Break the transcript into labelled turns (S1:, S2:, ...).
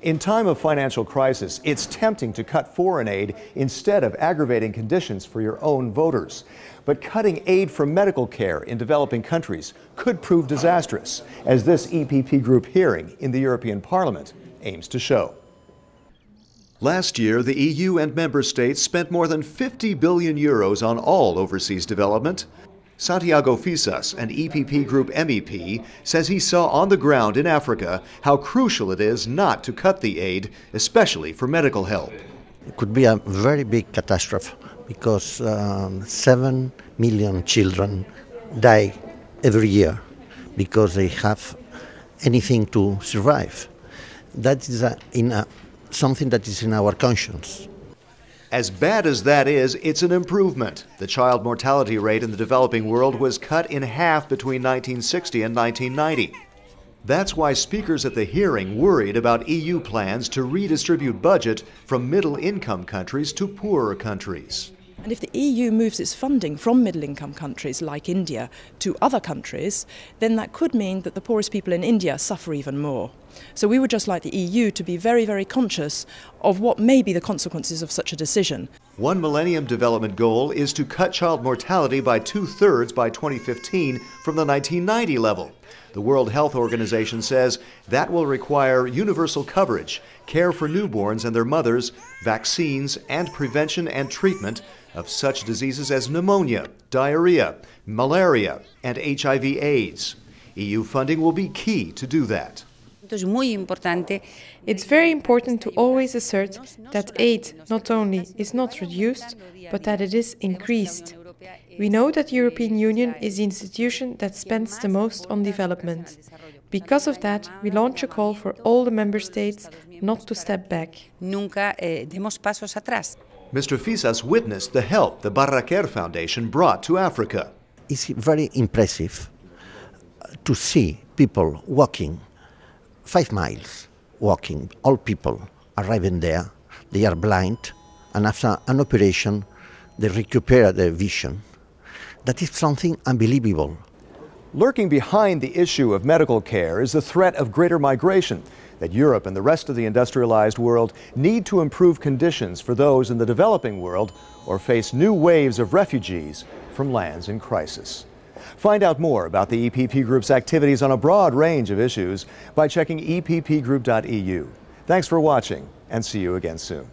S1: In time of financial crisis, it's tempting to cut foreign aid instead of aggravating conditions for your own voters. But cutting aid for medical care in developing countries could prove disastrous, as this EPP group hearing in the European Parliament aims to show. Last year, the EU and member states spent more than 50 billion euros on all overseas development. Santiago Fisas, an EPP Group MEP, says he saw on the ground in Africa how crucial it is not to cut the aid, especially for medical help.
S2: It could be a very big catastrophe because 7 million children die every year because they have anything to survive. That is something that is in our conscience.
S1: As bad as that is, it's an improvement. The child mortality rate in the developing world was cut in half between 1960 and 1990. That's why speakers at the hearing worried about EU plans to redistribute budget from middle-income countries to poorer countries.
S3: And if the EU moves its funding from middle-income countries like India to other countries, then that could mean that the poorest people in India suffer even more. So we would just like the EU to be very, very conscious of what may be the consequences of such a decision.
S1: One Millennium Development Goal is to cut child mortality by 2/3 by 2015 from the 1990 level. The World Health Organization says that will require universal coverage, care for newborns and their mothers, vaccines, and prevention and treatment of such diseases as pneumonia, diarrhea, malaria, and HIV/AIDS. EU funding will be key to do that.
S4: It's very important to always assert that aid not only is not reduced, but that it is increased. We know that the European Union is the institution that spends the most on development. Because of that, we launch a call for all the member states not to step back.
S1: Mr. Fisas witnessed the help the Barraquer Foundation brought to Africa.
S2: It's very impressive to see people walking 5 miles, walking, all people arriving there, they are blind, and after an operation, they recuperate their vision. That is something unbelievable.
S1: Lurking behind the issue of medical care is the threat of greater migration that Europe and the rest of the industrialized world need to improve conditions for those in the developing world or face new waves of refugees from lands in crisis. Find out more about the EPP Group's activities on a broad range of issues by checking eppgroup.eu. Thanks for watching, and see you again soon.